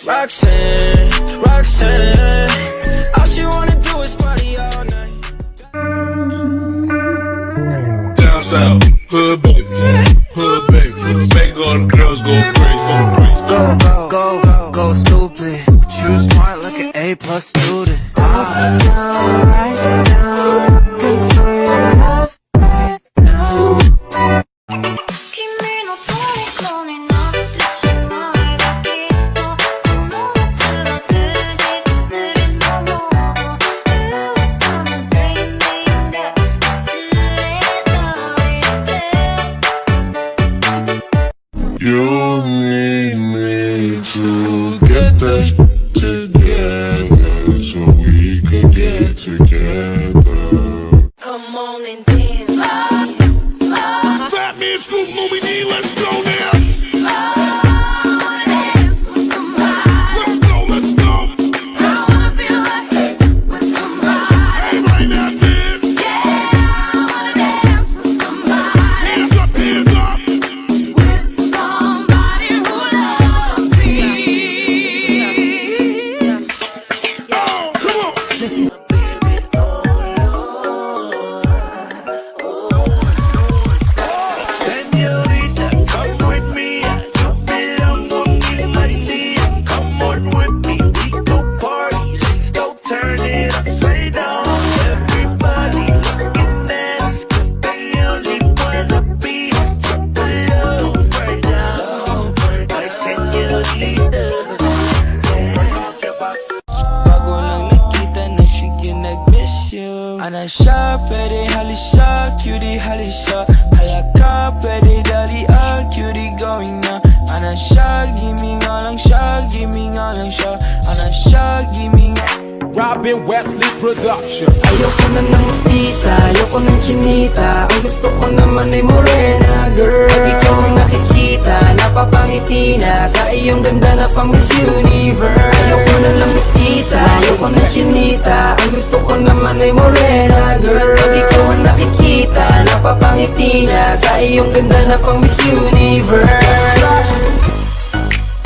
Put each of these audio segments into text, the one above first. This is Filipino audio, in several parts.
Roxanne, Roxanne, all she wanna do is party all night. Down south, hood baby, make all the girls go crazy, Go stupid. You smart like an A+ student. Right now, looking for your love right now. 君の虜になってしまえばきっとこの夏は充実すると思うの噂の Dreaming で忘れないで You need me to get that together so we could get together. Come on and dance. Batman, Scoop, Movie D, let's go now. Let's go, let's go. Hey, right now, dance. Hands up, hands up. Oh, come on. Señorita, come with me. You belong on me, my dear. Come on with me, we go party. Let's go turn it upside down. Everybody looking at us, 'cause they only wanna be us. Drop a love right now, my señorita. Bago lang nakita na sige nag-miss you. Ana siya, pwede halisya, cutie halisya. Halaka, pwede dali cutie going na. Ana siya, gimme nga lang siya, gimme nga lang siya. Ana siya, gimme nga. Robin Wesley Production. Ayoko na ng mestiza, ayoko ng chinita. Ang gusto ko naman ay morena, girl. Pag ikaw ang nakikita, napapangiti na sa iyong ganda na pang Miss Universe. Ayoko na ng mestiza, ayoko ng chinita. Ang gusto ko naman ay morena, girl. Pag ikaw ang nakikita, napapangiti na sa iyong ganda na pang Miss Universe.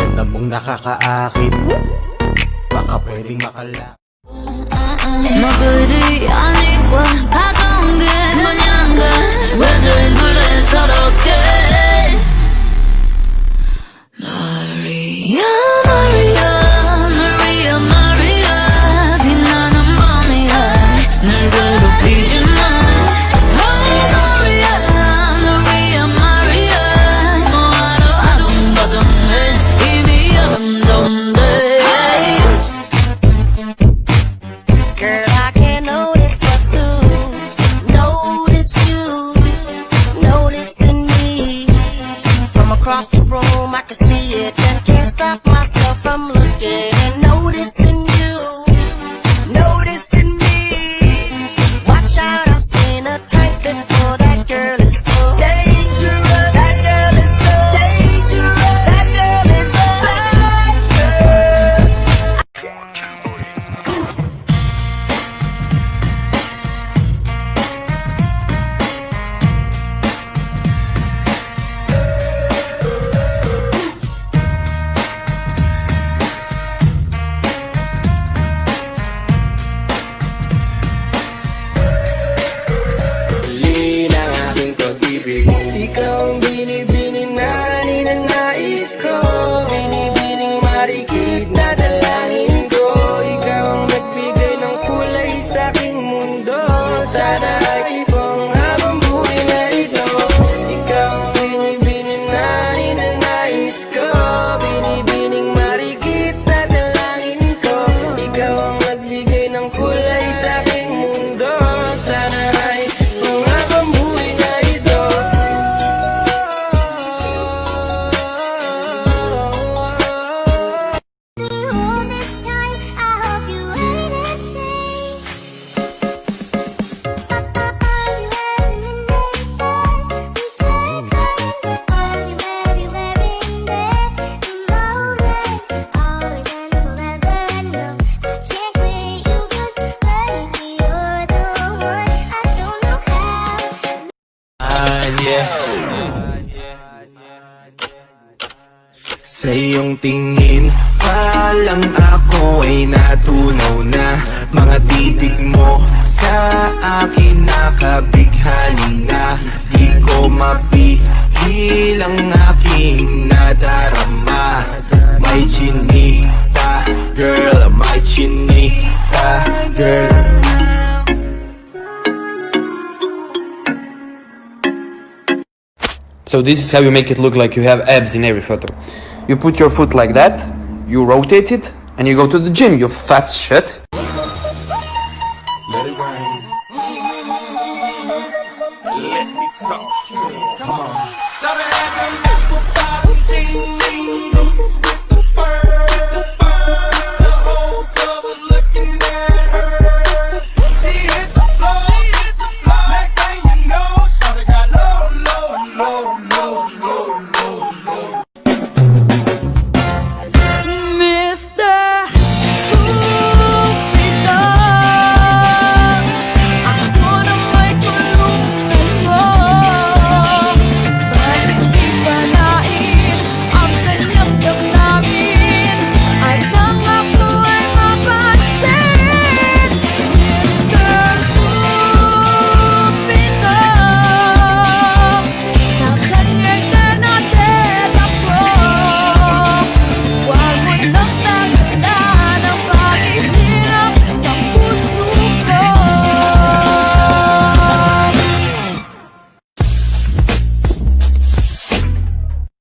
Ganda mong nakakaakit, baka pwedeng makala. 너들이 아니과 가까운 게 뭐냐가 왜들 그래 서럽게 마리아 마리아 마리아 마리아 빛나는 밤이야 날 괴롭히지 마 마리아 마리아 마리아 뭐하러 아둥바둥해 이미 아름다운데 Girl, I can't notice but to notice you, noticing me. From across the room, I can see it and can't stop myself from looking and noticing you, noticing me. Watch out, I've seen a type before. That girl is so dangerous. That girl is so dangerous. That girl is a bad girl. Huli ng aking pag-ibig. Ikaw ang binibining na ninanais ko. Binibining marikit na dalangin ko. Ikaw ang nagbigay ng kulay sa aking mundo. Sana ay ipong habang buhay na ito. Ikaw ang binibining na ninanais ko. Binibining marikit na dalangin ko. Ikaw ang nagbigay ng kulay sa aking mundo. Sana ay ipong habang buhay na ito. All this time, I hope you wait and see. Are you having a day? We say, are you very, very there? The moment, always and forever and no, I can't quit you 'cause baby, you're the one. I don't know how. Sa iyong tingin, chinita, girl, my chinita, girl. So this is how you make it look like you have abs in every photo. You put your foot like that, you rotate it, and you go to the gym, you fat shit.